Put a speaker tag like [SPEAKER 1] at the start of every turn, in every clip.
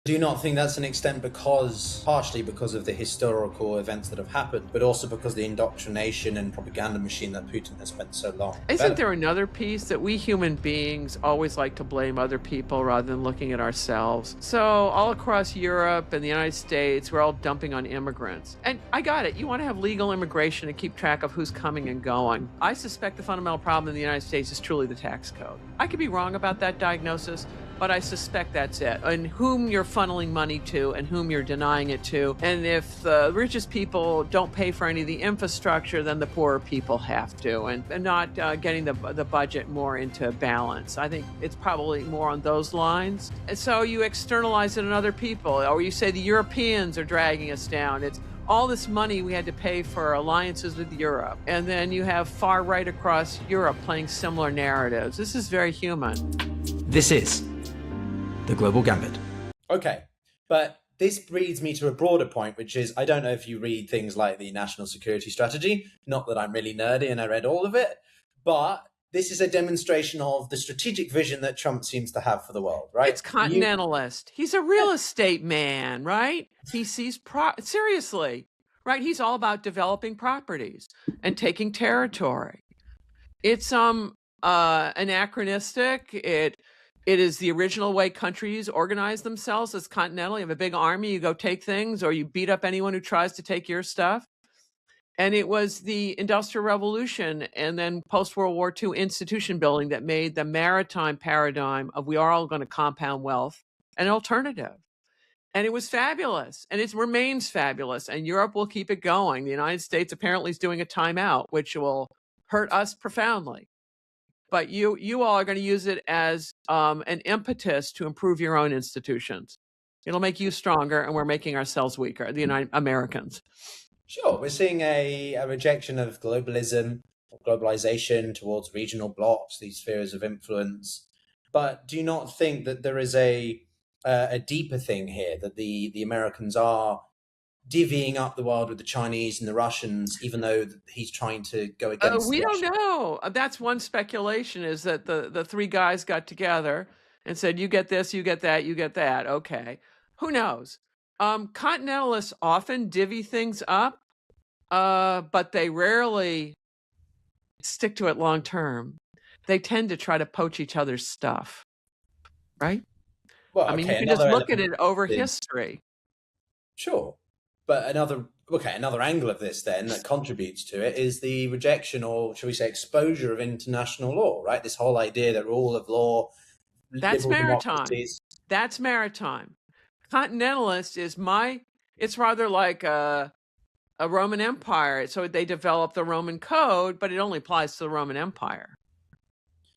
[SPEAKER 1] Do you not think that's an extent partially because of the historical events that have happened, but also because of the indoctrination and propaganda machine that Putin has spent so long
[SPEAKER 2] Isn't
[SPEAKER 1] developing?
[SPEAKER 2] there another piece that we human beings always like to blame other people rather than looking at ourselves? So, all across Europe and the United States, we're all dumping on immigrants. And I got it. You want to have legal immigration to keep track of who's coming and going. I suspect the fundamental problem in the United States is truly the tax code. I could be wrong about that diagnosis, but I suspect that's it. And whom you're funneling money to and whom you're denying it to. And if the richest people don't pay for any of the infrastructure, then the poorer people have to. And not getting the budget more into balance. I think it's probably more on those lines. And so you externalize it on other people, or you say the Europeans are dragging us down. It's all this money we had to pay for alliances with Europe. And then you have far right across Europe playing similar narratives. This is very human.
[SPEAKER 3] This is The Global Gambit.
[SPEAKER 1] Okay, but this brings me to a broader point, which is I don't know if you read things like the National Security Strategy, not that I'm really nerdy and I read all of it, but this is a demonstration of the strategic vision that Trump seems to have for the world, right?
[SPEAKER 2] It's continentalist. He's a real estate man, right? He sees seriously, right? He's all about developing properties and taking territory. It's anachronistic. It is the original way countries organize themselves as continental. You have a big army, you go take things, or you beat up anyone who tries to take your stuff. And it was the Industrial Revolution and then post-World War II institution building that made the maritime paradigm of we are all going to compound wealth an alternative. And it was fabulous, and it remains fabulous, and Europe will keep it going. The United States apparently is doing a timeout, which will hurt us profoundly. But you all are going to use it as an impetus to improve your own institutions. It'll make you stronger, and we're making ourselves weaker, the United Americans.
[SPEAKER 1] Sure, we're seeing a rejection of globalism, globalization towards regional blocs, these spheres of influence. But do you not think that there is a deeper thing here, that the Americans are divvying up the world with the Chinese and the Russians, even though he's trying to go against
[SPEAKER 2] We
[SPEAKER 1] the
[SPEAKER 2] don't
[SPEAKER 1] Russians?
[SPEAKER 2] know. That's one speculation, is that the three guys got together and said, you get this, you get that, you get that. Okay. Who knows? Continentalists often divvy things up, but they rarely stick to it long term. They tend to try to poach each other's stuff, right?
[SPEAKER 1] Well,
[SPEAKER 2] I mean,
[SPEAKER 1] okay,
[SPEAKER 2] you can just
[SPEAKER 1] another
[SPEAKER 2] look at
[SPEAKER 1] element
[SPEAKER 2] it over
[SPEAKER 1] is
[SPEAKER 2] history.
[SPEAKER 1] sure, but another angle of this then that contributes to it is the rejection, or shall we say, exposure of international law, right? This whole idea that rule of law,
[SPEAKER 2] That's
[SPEAKER 1] liberal
[SPEAKER 2] maritime.
[SPEAKER 1] democracies.
[SPEAKER 2] That's maritime. Continentalist is it's rather like a Roman Empire. So they developed the Roman code, but it only applies to the Roman Empire,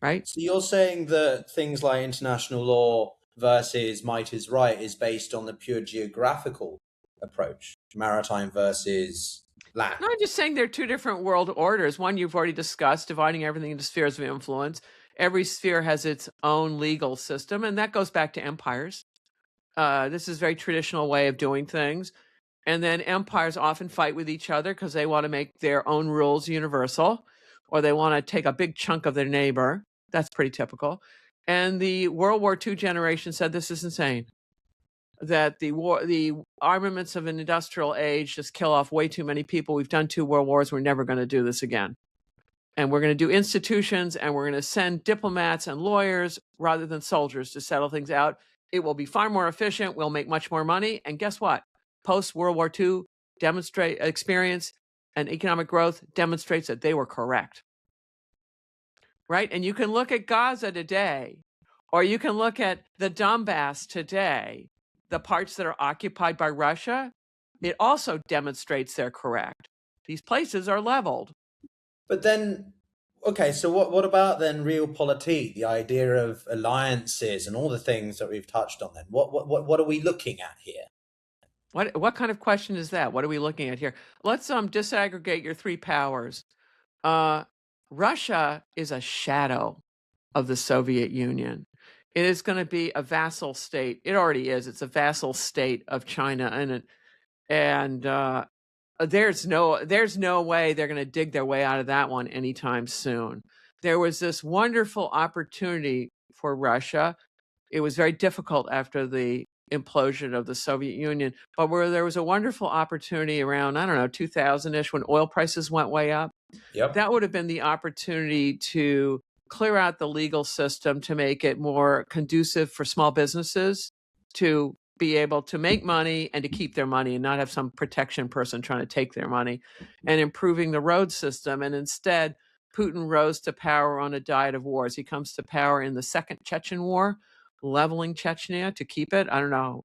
[SPEAKER 2] right?
[SPEAKER 1] So you're saying that things like international law versus might is right is based on the pure geographical approach, maritime versus land.
[SPEAKER 2] No, I'm just saying they're two different world orders. One you've already discussed, dividing everything into spheres of influence. Every sphere has its own legal system, and that goes back to empires. This is a very traditional way of doing things. And then empires often fight with each other because they want to make their own rules universal, or they want to take a big chunk of their neighbor. That's pretty typical. And the World War II generation said this is insane. That the armaments of an industrial age just kill off way too many people. We've done 2 world wars. We're never going to do this again. And we're going to do institutions, and we're going to send diplomats and lawyers rather than soldiers to settle things out. It will be far more efficient. We'll make much more money. And guess what? Post-World War II experience and economic growth demonstrates that they were correct. Right? And you can look at Gaza today, or you can look at the Donbass today, the parts that are occupied by Russia. It also demonstrates they're correct. These places are leveled.
[SPEAKER 1] But then, okay, so what about then realpolitik, the idea of alliances and all the things that we've touched on then? What are we looking at here?
[SPEAKER 2] What kind of question is that? What are we looking at here? Let's disaggregate your 3 powers. Russia is a shadow of the Soviet Union. It is going to be a vassal state. It already is. It's a vassal state of China, and there's no way they're going to dig their way out of that one anytime soon. There was this wonderful opportunity for Russia. It was very difficult after the implosion of the Soviet Union, but where there was a wonderful opportunity around, I don't know, 2000-ish, when oil prices went way up.
[SPEAKER 1] Yep.
[SPEAKER 2] That would have been the opportunity to clear out the legal system to make it more conducive for small businesses to be able to make money and to keep their money and not have some protection person trying to take their money, and improving the road system. And instead, Putin rose to power on a diet of wars. He comes to power in the Second Chechen War, leveling Chechnya to keep it. I don't know.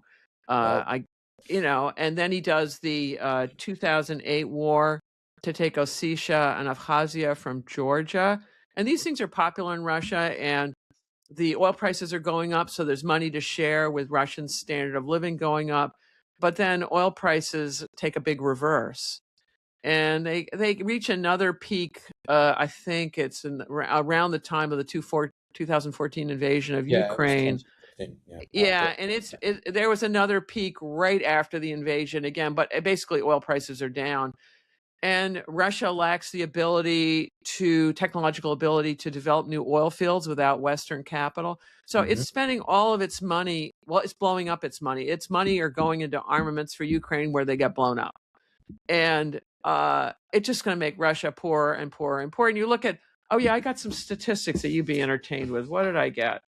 [SPEAKER 2] And then he does the 2008 war to take Ossetia and Abkhazia from Georgia. And these things are popular in Russia, and the oil prices are going up, so there's money to share with Russian standard of living going up. But then oil prices take a big reverse, and they reach another peak. I think it's around the time of the 2014 invasion of Ukraine. Yeah, and there was another peak right after the invasion again, but basically oil prices are down. And Russia lacks the technological ability to develop new oil fields without Western capital. So it's spending all of its money. Well, it's blowing up its money. Its money are going into armaments for Ukraine, where they get blown up. And it's just going to make Russia poorer and poorer and poorer. And you look at, I got some statistics that you'd be entertained with. What did I get?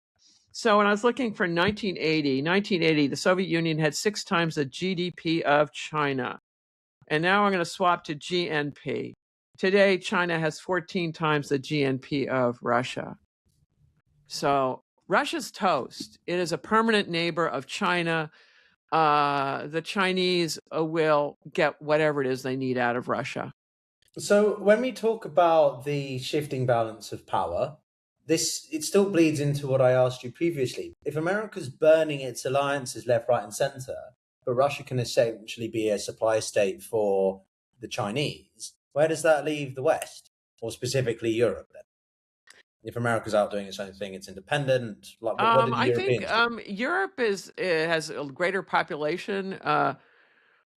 [SPEAKER 2] So when I was looking for 1980, the Soviet Union had 6 times the GDP of China. And now I'm going to swap to GNP. Today, China has 14 times the GNP of Russia. So Russia's toast. It is a permanent neighbor of China. The Chinese will get whatever it is they need out of Russia.
[SPEAKER 1] So when we talk about the shifting balance of power, it still bleeds into what I asked you previously. If America's burning its alliances left, right, and center, but Russia can essentially be a supply state for the Chinese, where does that leave the West, or specifically Europe then? If America's out doing its own thing, it's independent. Like, what do the Europeans do?
[SPEAKER 2] Europe has a greater population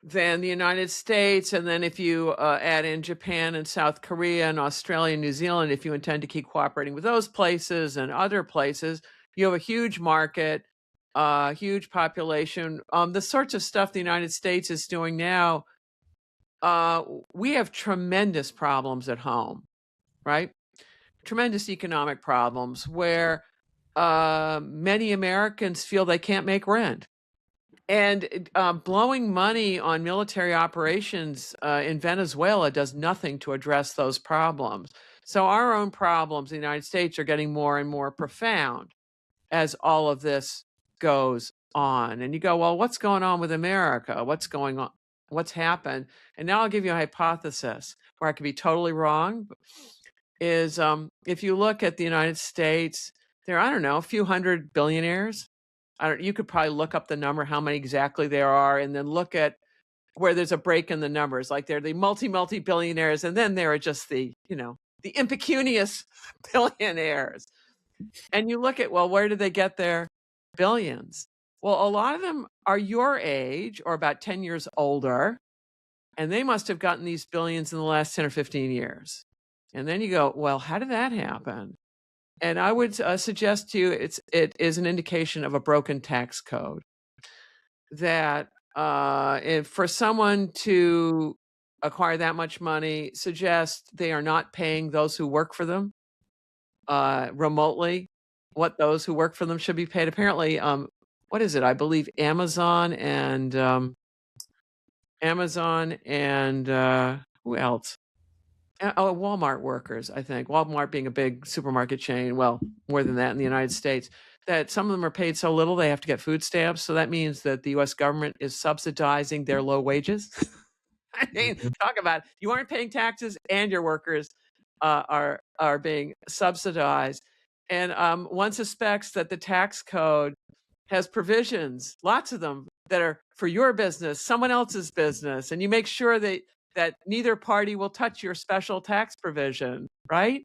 [SPEAKER 2] than the United States. And then if you add in Japan and South Korea and Australia and New Zealand, if you intend to keep cooperating with those places and other places, you have a huge market, huge population. The sorts of stuff the United States is doing now, we have tremendous problems at home, right? Tremendous economic problems where many Americans feel they can't make rent. And blowing money on military operations in Venezuela does nothing to address those problems. So our own problems in the United States are getting more and more profound as all of this goes on. And you go, well, what's going on with America? What's going on? What's happened? And now I'll give you a hypothesis where I could be totally wrong. Is if you look at the United States, there are, I don't know, a few hundred billionaires. You could probably look up the number, how many exactly there are, and then look at where there's a break in the numbers. Like they're the multi-billionaires, and then there are just the impecunious billionaires. And you look at, well, where did they get their billions? Well, a lot of them are your age or about 10 years older, and they must have gotten these billions in the last 10 or 15 years. And then you go, well, how did that happen? And I would suggest to you it is an indication of a broken tax code. That for someone to acquire that much money suggests they are not paying those who work for them remotely what those who work for them should be paid. Apparently, what is it? I believe Amazon and who else? Walmart workers, I think. Walmart being a big supermarket chain, well, more than that in the United States, that some of them are paid so little they have to get food stamps. So that means that the U.S. government is subsidizing their low wages. I mean, talk about it. You aren't paying taxes and your workers are being subsidized. And one suspects that the tax code has provisions, lots of them, that are for your business, someone else's business, and you make sure that neither party will touch your special tax provision, right?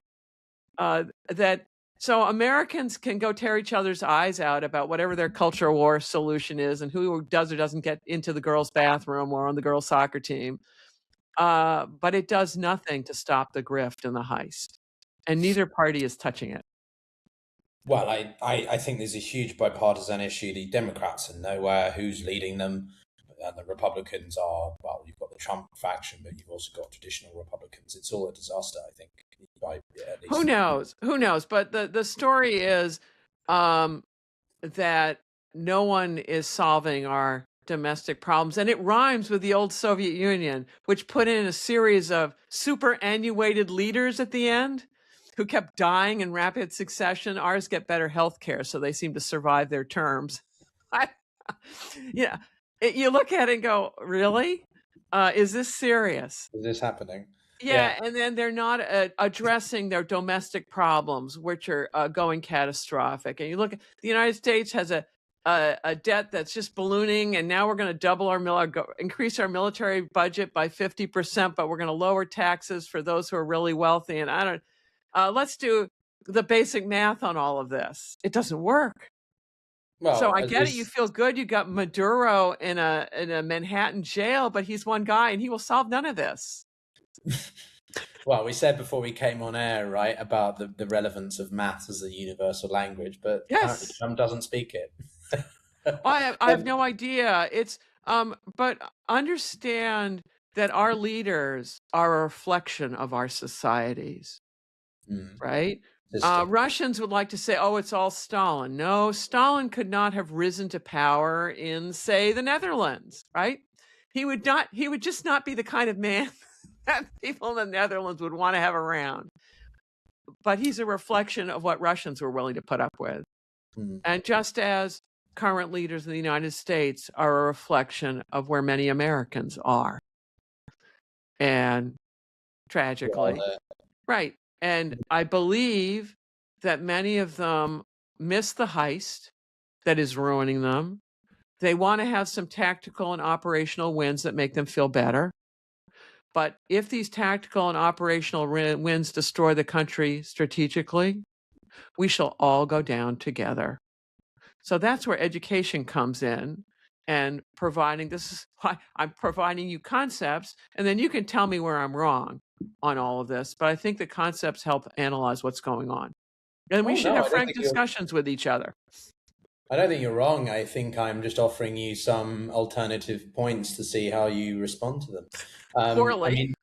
[SPEAKER 2] So Americans can go tear each other's eyes out about whatever their culture war solution is and who does or doesn't get into the girls' bathroom or on the girls' soccer team. But it does nothing to stop the grift and the heist. And neither party is touching it.
[SPEAKER 1] Well, I think there's a huge bipartisan issue. The Democrats are nowhere. Who's leading them? And the Republicans are, well, you've got the Trump faction, but you've also got traditional Republicans. It's all a disaster, I think, at
[SPEAKER 2] Who
[SPEAKER 1] least.
[SPEAKER 2] knows? Who knows? But the story is that no one is solving our domestic problems. And it rhymes with the old Soviet Union, which put in a series of superannuated leaders at the end who kept dying in rapid succession. Ours get better health care, so they seem to survive their terms. Yeah, you look at it and go, really? Is this serious?
[SPEAKER 1] Is this happening?
[SPEAKER 2] Yeah, and then they're not addressing their domestic problems, which are going catastrophic. And you look at the United States has a debt that's just ballooning, and now we're going to double increase our military budget by 50%, but we're going to lower taxes for those who are really wealthy. And I don't. Let's do the basic math on all of this. It doesn't work.
[SPEAKER 1] Well,
[SPEAKER 2] So I
[SPEAKER 1] at
[SPEAKER 2] get it. You
[SPEAKER 1] least,
[SPEAKER 2] feel good. You got Maduro in a Manhattan jail, but he's one guy, and he will solve none of this.
[SPEAKER 1] well, we said before we came on air, right, about the relevance of maths as a universal language, but apparently
[SPEAKER 2] Yes.
[SPEAKER 1] Trump doesn't speak it.
[SPEAKER 2] I have no idea. It's but understand that our leaders are a reflection of our societies, right? Russians would like to say, "Oh, it's all Stalin." No, Stalin could not have risen to power in, say, the Netherlands, right? He would not. He would just not be the kind of man that people in the Netherlands would want to have around. But he's a reflection of what Russians were willing to put up with, and just as current leaders in the United States are a reflection of where many Americans are. And tragically, right. And I believe that many of them miss the heist that is ruining them. They want to have some tactical and operational wins that make them feel better. But if these tactical and operational wins destroy the country strategically, we shall all go down together. So that's where education comes in, and providing this is why I'm providing you concepts, and then you can tell me where I'm wrong on all of this. But I think the concepts help analyze what's going on. And we should have frank discussions with each other.
[SPEAKER 1] I don't think you're wrong. I think I'm just offering you some alternative points to see how you respond to them.
[SPEAKER 2] Poorly.
[SPEAKER 1] I mean,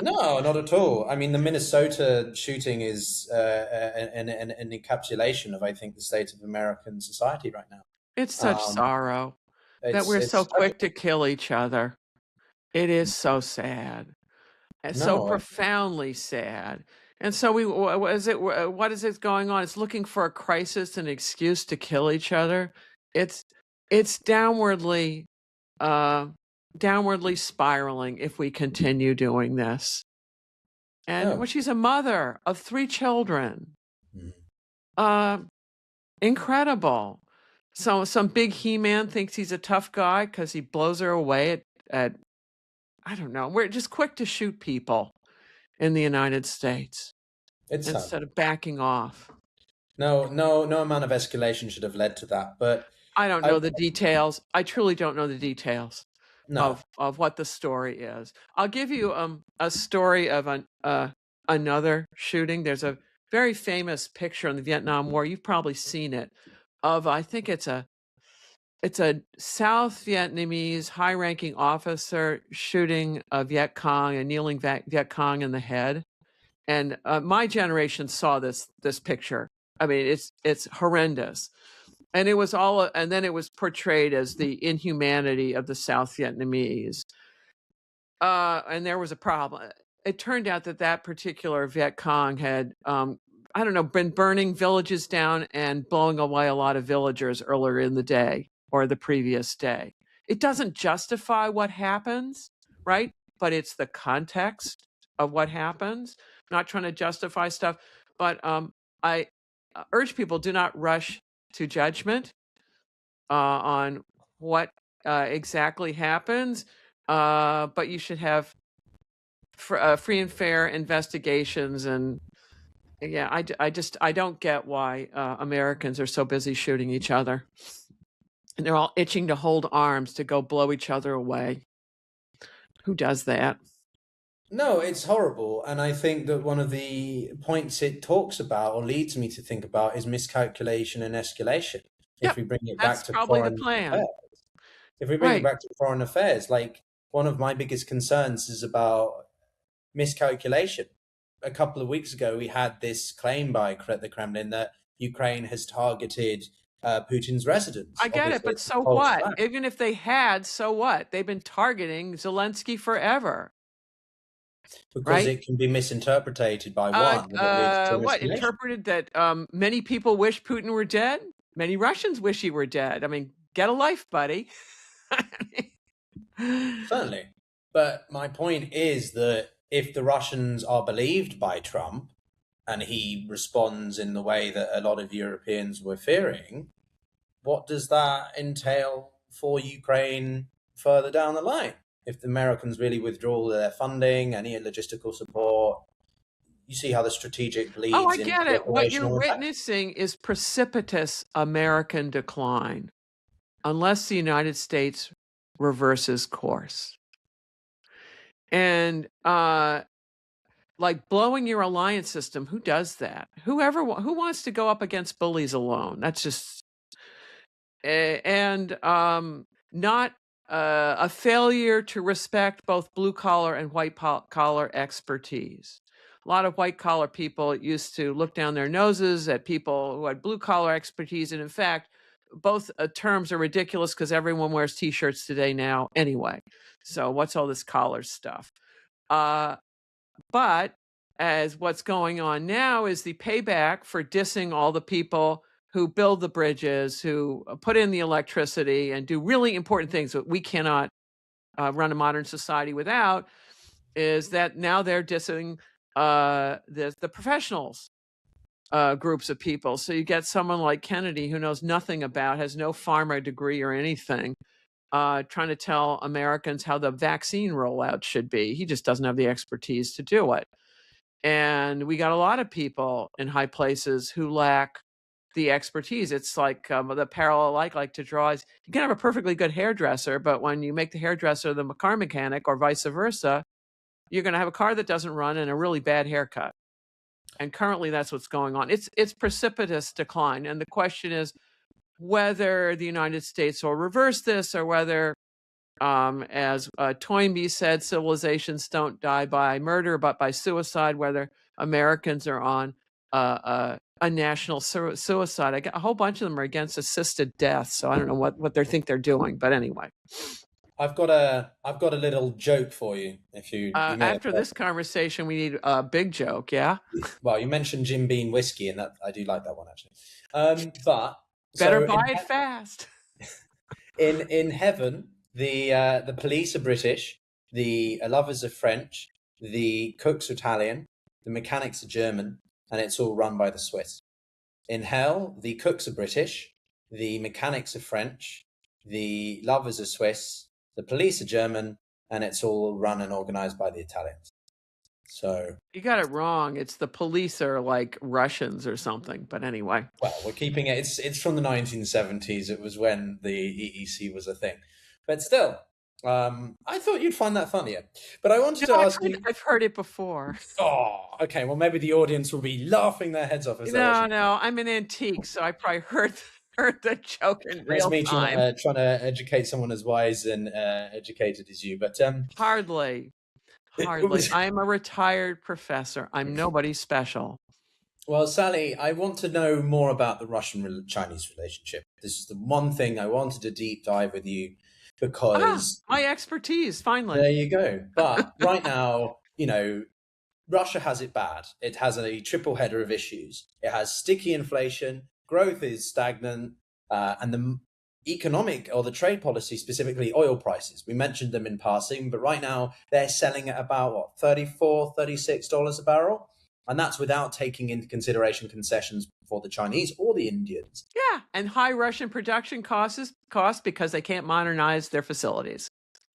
[SPEAKER 1] no, not at all. I mean, the Minnesota shooting is an encapsulation of, I think, the state of American society right now.
[SPEAKER 2] It's such sorrow that we're so quick to kill each other. It is so sad. And so profoundly sad. And so what is it going on? It's looking for a crisis, an excuse to kill each other. It's downwardly spiraling if we continue doing this. And she's a mother of 3 children. Incredible. So some big He-Man thinks he's a tough guy because he blows her away at I don't know. We're just quick to shoot people in the United States instead of backing off.
[SPEAKER 1] No amount of escalation should have led to that. But
[SPEAKER 2] I don't know the details. I truly don't know the details of what the story is. I'll give you a story of another shooting. There's a very famous picture in the Vietnam War. You've probably seen it. Of I think it's a South Vietnamese high-ranking officer shooting a Viet Cong, a kneeling Viet Cong in the head. And my generation saw this picture. I mean, it's horrendous. And it was and then it was portrayed as the inhumanity of the South Vietnamese. And there was a problem. It turned out that particular Viet Cong had, I don't know, been burning villages down and blowing away a lot of villagers earlier in the day or the previous day. It doesn't justify what happens, right? But it's the context of what happens. I'm not trying to justify stuff, but I urge people, do not rush to judgment on what exactly happens, but you should have free and fair investigations. And yeah, I don't get why Americans are so busy shooting each other. And they're all itching to hold arms to go blow each other away. Who does that?
[SPEAKER 1] No, it's horrible. And I think that one of the points it talks about or leads me to think about is miscalculation and escalation. If
[SPEAKER 2] Yep,
[SPEAKER 1] we bring it back
[SPEAKER 2] that's
[SPEAKER 1] to
[SPEAKER 2] probably the
[SPEAKER 1] foreign
[SPEAKER 2] plan.
[SPEAKER 1] affairs, if we bring it
[SPEAKER 2] Right.
[SPEAKER 1] back to foreign affairs, like one of my biggest concerns is about miscalculation. A couple of weeks ago, we had this claim by the Kremlin that Ukraine has targeted Putin's residence.
[SPEAKER 2] I get it,
[SPEAKER 1] Obviously,
[SPEAKER 2] but
[SPEAKER 1] it's
[SPEAKER 2] so
[SPEAKER 1] a false
[SPEAKER 2] what?
[SPEAKER 1] flag
[SPEAKER 2] Even if they had, so what? They've been targeting Zelensky forever,
[SPEAKER 1] because
[SPEAKER 2] right?
[SPEAKER 1] it can be misinterpreted by one, and it leads to
[SPEAKER 2] What
[SPEAKER 1] escalation.
[SPEAKER 2] interpreted that many people wish Putin were dead? Many Russians wish he were dead. I mean, get a life, buddy.
[SPEAKER 1] Certainly. But my point is that if the Russians are believed by Trump and he responds in the way that a lot of Europeans were fearing, what does that entail for Ukraine further down the line? If the Americans really withdraw their funding, any logistical support, you see how the strategic
[SPEAKER 2] Oh,
[SPEAKER 1] bleeds
[SPEAKER 2] I
[SPEAKER 1] into
[SPEAKER 2] get
[SPEAKER 1] the
[SPEAKER 2] it. What you're
[SPEAKER 1] operational effect.
[SPEAKER 2] witnessing is precipitous American decline unless the United States reverses course. And like blowing your alliance system, who does that? Who wants to go up against bullies alone? That's just and not a failure to respect both blue collar and white collar expertise. A lot of white collar people used to look down their noses at people who had blue collar expertise, and in fact, both terms are ridiculous because everyone wears T-shirts today now anyway. So what's all this collar stuff? Uh, but as what's going on now is the payback for dissing all the people who build the bridges, who put in the electricity and do really important things that we cannot run a modern society without, is that now they're dissing the professionals groups of people. So you get someone like Kennedy who knows nothing about, has no pharma degree or anything, trying to tell Americans how the vaccine rollout should be. He just doesn't have the expertise to do it. And we got a lot of people in high places who lack the expertise. It's like the parallel I like to draw is you can have a perfectly good hairdresser, but when you make the hairdresser the car mechanic or vice versa, you're going to have a car that doesn't run and a really bad haircut. And currently that's what's going on. It's precipitous decline. And the question is whether the United States will reverse this or whether as Toynbee said, civilizations don't die by murder, but by suicide, whether Americans are on a national suicide. I got a whole bunch of them are against assisted death. So I don't know what they think they're doing. But anyway,
[SPEAKER 1] I've got a little joke for you. If you may have
[SPEAKER 2] after this conversation, we need a big joke. Yeah.
[SPEAKER 1] well, you mentioned Jim Beam whiskey, and that I do like that one actually. But
[SPEAKER 2] Better
[SPEAKER 1] so
[SPEAKER 2] buy it fast.
[SPEAKER 1] in heaven, the police are British, the lovers are French, the cooks are Italian, the mechanics are German, and it's all run by the Swiss. In hell, the cooks are British, the mechanics are French, the lovers are Swiss, the police are German, and it's all run and organized by the Italians. So,
[SPEAKER 2] You got it wrong. It's the police are like Russians or something. But anyway.
[SPEAKER 1] well, we're keeping it. It's from the 1970s. It was when the EEC was a thing, but still, I thought you'd find that funnier. But I wanted to ask you.
[SPEAKER 2] I've heard it before.
[SPEAKER 1] Oh, okay. Well, maybe the audience will be laughing their heads off as they're watching.
[SPEAKER 2] No, I'm an antique, so I probably heard the joke in
[SPEAKER 1] That's
[SPEAKER 2] real
[SPEAKER 1] me
[SPEAKER 2] time.
[SPEAKER 1] trying to educate someone as wise and educated as you. But
[SPEAKER 2] Hardly. I'm a retired professor. I'm nobody special.
[SPEAKER 1] Well, Sally, I want to know more about the Russian-Chinese relationship. This is the one thing I wanted to deep dive with you because
[SPEAKER 2] my expertise, finally.
[SPEAKER 1] there you go. But right now, Russia has it bad. It has a triple header of issues. It has sticky inflation, growth is stagnant, and the economic or the trade policy, specifically oil prices. We mentioned them in passing, but right now they're selling at about what, $34, $36 a barrel? And that's without taking into consideration concessions for the Chinese or the Indians.
[SPEAKER 2] Yeah, and high Russian production costs because they can't modernize their facilities.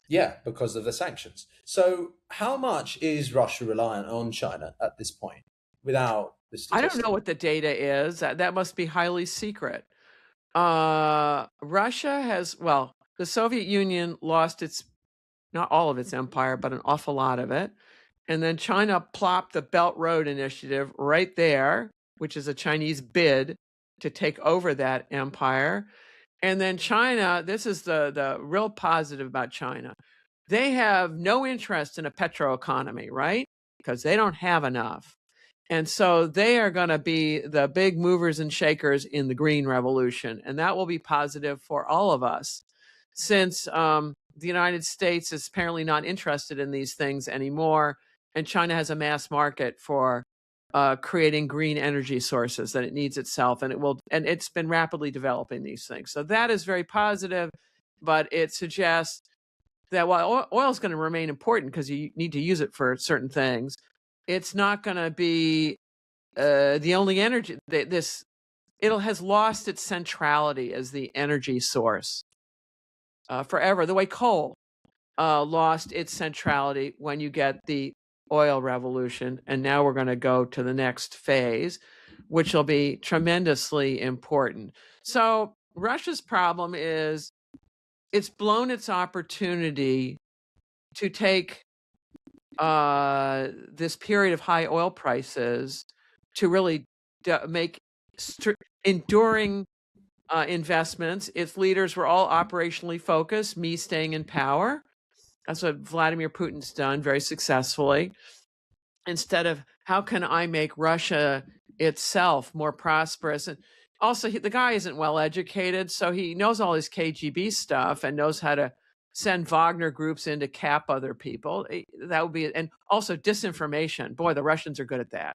[SPEAKER 1] Yeah, because of the sanctions. So how much is Russia reliant on China at this point without the statistics?
[SPEAKER 2] I don't know what the data is. That must be highly secret. Russia has, the Soviet Union lost not all of its empire, but an awful lot of it. And then China plopped the Belt Road Initiative right there, which is a Chinese bid to take over that empire. And then China, this is the real positive about China. They have no interest in a petro economy, right? Because they don't have enough. And so they are going to be the big movers and shakers in the green revolution. And that will be positive for all of us, since the United States is apparently not interested in these things anymore. And China has a mass market for creating green energy sources that it needs itself. And it's been rapidly developing these things. So that is very positive, but it suggests that while oil is going to remain important because you need to use it for certain things, it's not going to be the only energy. It has lost its centrality as the energy source forever. The way coal lost its centrality when you get the oil revolution, and now we're going to go to the next phase, which will be tremendously important. So Russia's problem is it's blown its opportunity to take this period of high oil prices to really make enduring investments. Its leaders were all operationally focused, me staying in power. That's what Vladimir Putin's done very successfully. Instead of how can I make Russia itself more prosperous? And also, the guy isn't well educated, so he knows all his KGB stuff and knows how to send Wagner groups in to cap other people. That would be, and also disinformation. Boy, the Russians are good at that.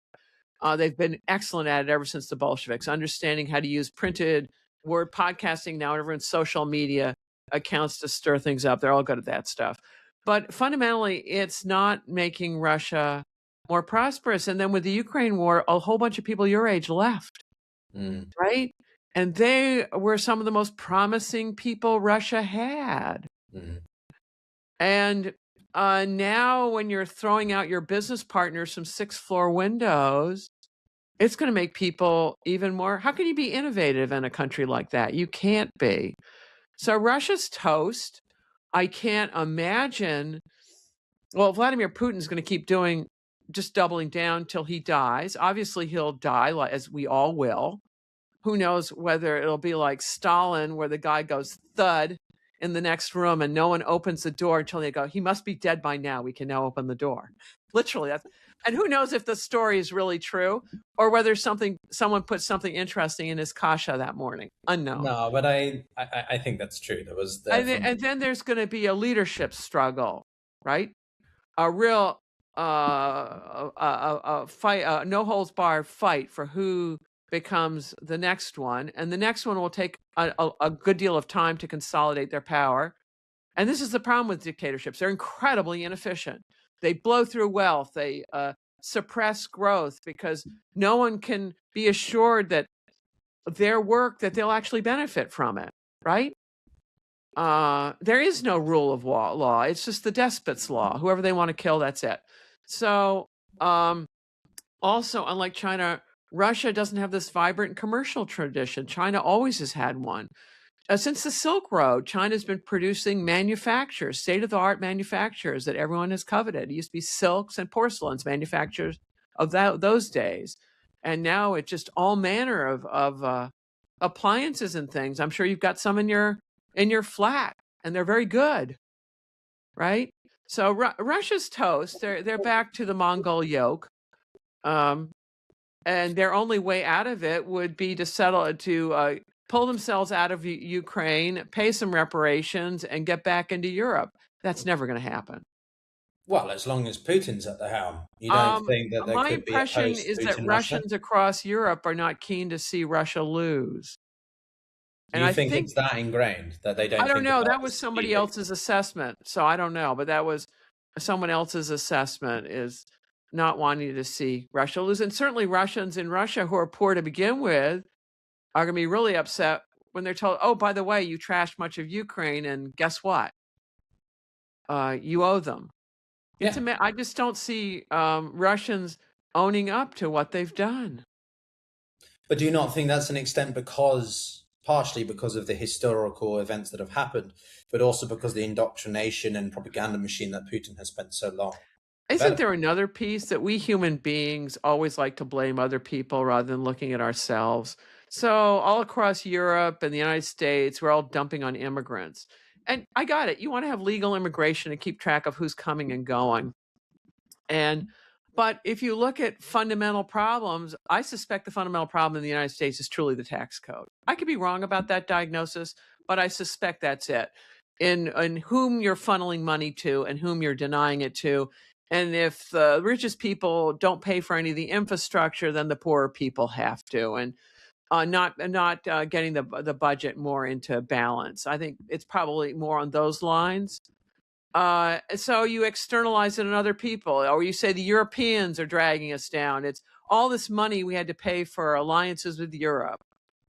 [SPEAKER 2] They've been excellent at it ever since the Bolsheviks, understanding how to use printed word podcasting now, everyone's social media accounts to stir things up. They're all good at that stuff. But fundamentally, it's not making Russia more prosperous. And then with the Ukraine war, a whole bunch of people your age left, right? And they were some of the most promising people Russia had. And now when you're throwing out your business partners from 6th floor windows, it's going to make people even more. How can you be innovative in a country like that? You can't be. So Russia's toast. I can't imagine. Well, Vladimir Putin's going to keep just doubling down till he dies. Obviously, he'll die, as we all will. Who knows whether it'll be like Stalin, where the guy goes thud in the next room and no one opens the door until they go, he must be dead by now. We can now open the door. Literally. And who knows if the story is really true or whether someone put something interesting in his kasha that morning. Unknown.
[SPEAKER 1] No, but I think that's true. There was
[SPEAKER 2] and then there's going to be a leadership struggle, right? A real fight, no holds barred fight for who becomes the next one, and the next one will take a good deal of time to consolidate their power. And this is the problem with dictatorships. They're incredibly inefficient. They blow through wealth. They suppress growth because no one can be assured that their work, that they'll actually benefit from it, right? There is no rule of law. It's just the despot's law. Whoever they want to kill, that's it. So also, unlike China, Russia doesn't have this vibrant commercial tradition. China always has had one. Since the Silk Road, China's been producing manufacturers, state-of-the-art manufacturers that everyone has coveted. It used to be silks and porcelains manufacturers of those days. And now it's just all manner of appliances and things. I'm sure you've got some in your flat, and they're very good, right? So Russia's toast. They're back to the Mongol yoke. And their only way out of it would be to pull themselves out of Ukraine, pay some reparations, and get back into Europe. That's never going to happen.
[SPEAKER 1] Well, as long as Putin's at the helm, you don't think that there
[SPEAKER 2] my
[SPEAKER 1] could be a
[SPEAKER 2] impression is that
[SPEAKER 1] post-Putin
[SPEAKER 2] Russians across Europe are not keen to see Russia lose.
[SPEAKER 1] Do you think it's that ingrained that they don't?
[SPEAKER 2] I don't
[SPEAKER 1] think
[SPEAKER 2] know.
[SPEAKER 1] about
[SPEAKER 2] That was somebody else's assessment, so I don't know. But that was someone else's assessment, is not wanting to see Russia lose. And certainly Russians in Russia who are poor to begin with are going to be really upset when they're told, oh, by the way, you trashed much of Ukraine, and guess what? You owe them.
[SPEAKER 1] Yeah.
[SPEAKER 2] I just don't see Russians owning up to what they've done.
[SPEAKER 1] But do you not think that's an extent partially because of the historical events that have happened, but also because of the indoctrination and propaganda machine that Putin has spent so long?
[SPEAKER 2] Isn't there another piece that we human beings always like to blame other people rather than looking at ourselves? So all across Europe and the United States, we're all dumping on immigrants. And I got it. You want to have legal immigration and keep track of who's coming and going. But if you look at fundamental problems, I suspect the fundamental problem in the United States is truly the tax code. I could be wrong about that diagnosis, but I suspect that's it. In whom you're funneling money to and whom you're denying it to. And if the richest people don't pay for any of the infrastructure, then the poorer people have to. And not getting the budget more into balance. I think it's probably more on those lines. So you externalize it on other people, or you say the Europeans are dragging us down. It's all this money we had to pay for alliances with Europe.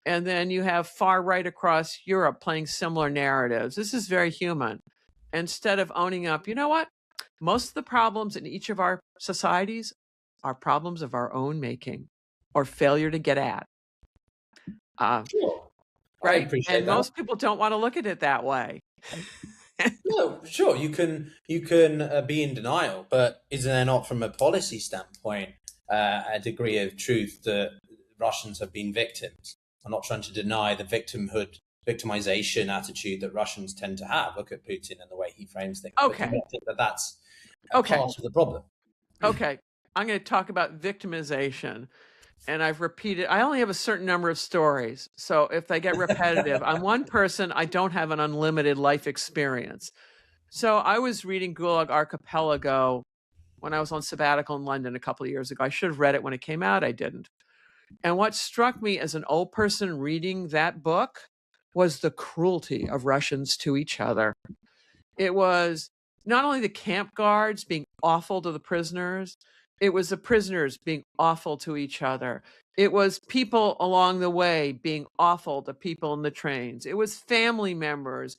[SPEAKER 2] And then you have far right across Europe playing similar narratives. This is very human. Instead of owning up, you know what? Most of the problems in each of our societies are problems of our own making or failure to get at.
[SPEAKER 1] Sure.
[SPEAKER 2] Right.
[SPEAKER 1] I appreciate
[SPEAKER 2] and
[SPEAKER 1] that.
[SPEAKER 2] Most people don't want to look at it that way.
[SPEAKER 1] No, sure, you can be in denial, but isn't there not, from a policy standpoint, a degree of truth that Russians have been victims? I'm not trying to deny the victimization attitude that Russians tend to have. Look at Putin and the way he frames things.
[SPEAKER 2] Okay.
[SPEAKER 1] But do you not think that that's part of the problem?
[SPEAKER 2] Okay, I'm going to talk about victimization. And I've repeated, I only have a certain number of stories. So if they get repetitive, I'm one person, I don't have an unlimited life experience. So I was reading Gulag Archipelago when I was on sabbatical in London a couple of years ago. I should have read it when it came out. I didn't. And what struck me as an old person reading that book was the cruelty of Russians to each other. It was not only the camp guards being awful to the prisoners, it was the prisoners being awful to each other. It was people along the way being awful to people in the trains. It was family members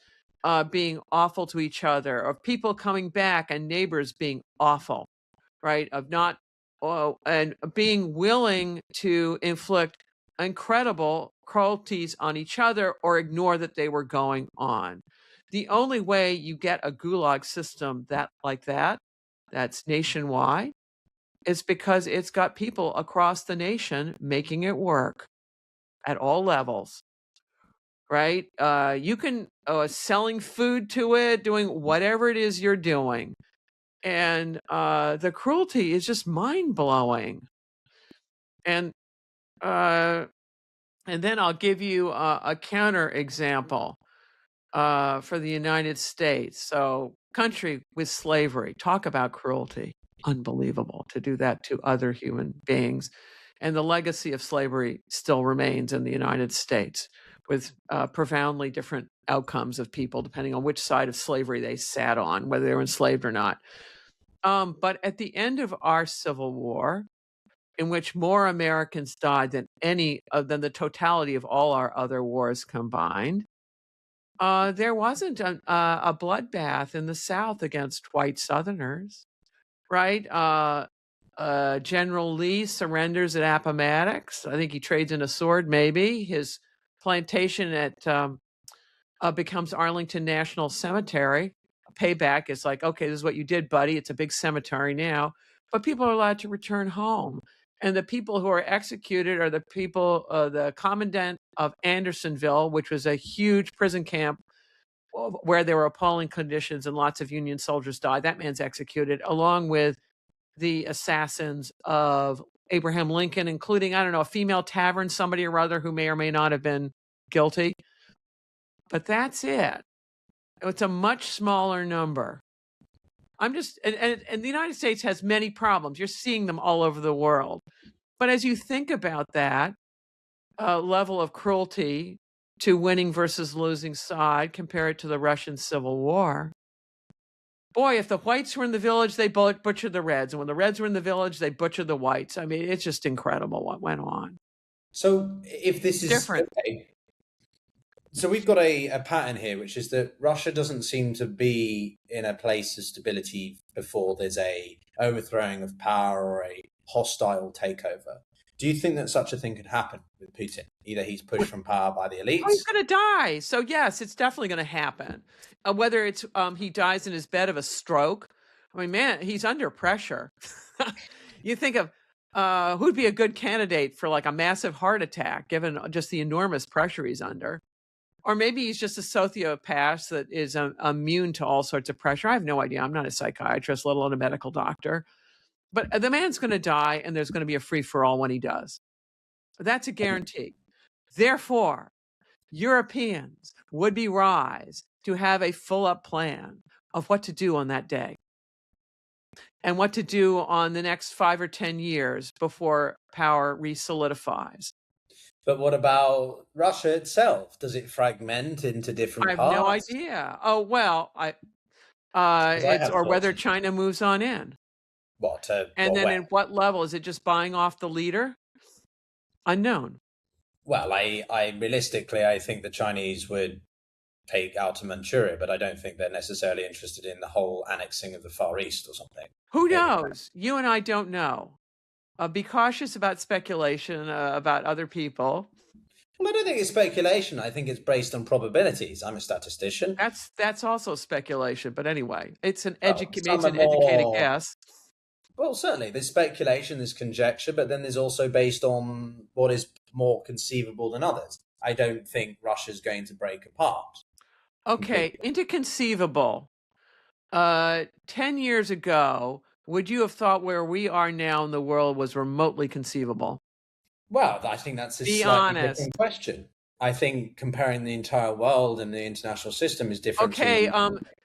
[SPEAKER 2] being awful to each other, of people coming back and neighbors being awful, right? Of not, and being willing to inflict incredible cruelties on each other or ignore that they were going on. The only way you get a gulag system that's nationwide, is because it's got people across the nation making it work at all levels, right? You can selling food to it, doing whatever it is you're doing. And the cruelty is just mind-blowing. And then I'll give you a counter example for the United States. So, country with slavery, talk about cruelty. Unbelievable to do that to other human beings. And the legacy of slavery still remains in the United States with profoundly different outcomes of people depending on which side of slavery they sat on, whether they were enslaved or not. But at the end of our Civil War, in which more Americans died than the totality of all our other wars combined, there wasn't a bloodbath in the South against white Southerners, right? General Lee surrenders at Appomattox. I think he trades in a sword, maybe. His plantation becomes Arlington National Cemetery. Payback is like, okay, this is what you did, buddy. It's a big cemetery now. But people are allowed to return home. And the people who are executed are the people, the commandant of Andersonville, which was a huge prison camp where there were appalling conditions and lots of Union soldiers died. That man's executed, along with the assassins of Abraham Lincoln, including, I don't know, a female tavern, somebody or other who may or may not have been guilty. But that's it. It's a much smaller number. And the United States has many problems. You're seeing them all over the world. But as you think about that level of cruelty to winning versus losing side, compare it to the Russian Civil War. Boy, if the whites were in the village, they butchered the reds. And when the reds were in the village, they butchered the whites. I mean, it's just incredible what went on.
[SPEAKER 1] So if this is
[SPEAKER 2] different.
[SPEAKER 1] Okay. So we've got a pattern here, which is that Russia doesn't seem to be in a place of stability before there's a overthrowing of power or a hostile takeover. Do you think that such a thing could happen with Putin? Either he's pushed from power by the elites.
[SPEAKER 2] Oh, he's going to die. So yes, it's definitely going to happen. Whether it's he dies in his bed of a stroke, I mean, man, he's under pressure. You think of who'd be a good candidate for like a massive heart attack, given just the enormous pressure he's under. Or maybe he's just a sociopath that is immune to all sorts of pressure. I have no idea. I'm not a psychiatrist, let alone a medical doctor. But the man's going to die, and there's going to be a free-for-all when he does. That's a guarantee. Therefore, Europeans would be wise to have a full-up plan of what to do on that day and what to do on the next 5 or 10 years before power re-solidifies.
[SPEAKER 1] But what about Russia itself? Does it fragment into different
[SPEAKER 2] I have
[SPEAKER 1] parts?
[SPEAKER 2] no idea. Oh, well, or whether China moves on in. And then at what level? Is it just buying off the leader? Unknown.
[SPEAKER 1] Well, I realistically, I think the Chinese would take out Manchuria, but I don't think they're necessarily interested in the whole annexing of the Far East or something.
[SPEAKER 2] Who knows? You and I don't know. Be cautious about speculation about other people.
[SPEAKER 1] Well, I don't think it's speculation. I think it's based on probabilities. I'm a statistician.
[SPEAKER 2] That's also speculation. But anyway, it's an educated guess.
[SPEAKER 1] Well, certainly there's speculation, there's conjecture, but then there's also based on what is more conceivable than others. I don't think Russia's going to break apart.
[SPEAKER 2] Okay, into conceivable. 10 years ago, would you have thought where we are now in the world was remotely conceivable?
[SPEAKER 1] Well, I think that's a slightly different question. I think comparing the entire world and the international system is different.
[SPEAKER 2] Okay,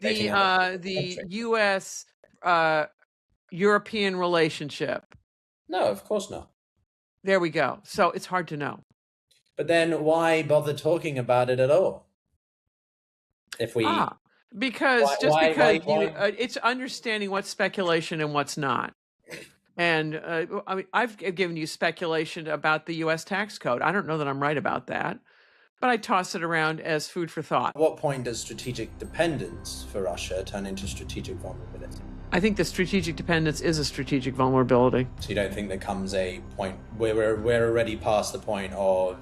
[SPEAKER 2] the U.S. European relationship.
[SPEAKER 1] No, of course not.
[SPEAKER 2] There we go. So it's hard to know.
[SPEAKER 1] But then why bother talking about it at all? If we
[SPEAKER 2] because it's understanding what's speculation and what's not. And I mean, I've given you speculation about the U.S. tax code. I don't know that I'm right about that, but I toss it around as food for thought.
[SPEAKER 1] At what point does strategic dependence for Russia turn into strategic vulnerability?
[SPEAKER 2] I think the strategic dependence is a strategic vulnerability.
[SPEAKER 1] So you don't think there comes a point where we're already past the point of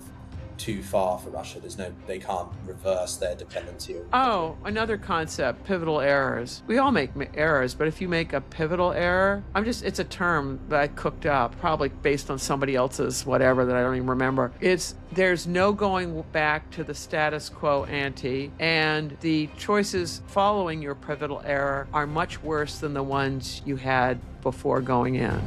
[SPEAKER 1] too far for Russia? They can't reverse their dependency.
[SPEAKER 2] Oh, another concept, pivotal errors. We all make errors, but if you make a pivotal error, it's a term that I cooked up, probably based on somebody else's whatever that I don't even remember. There's no going back to the status quo ante, and the choices following your pivotal error are much worse than the ones you had before going in.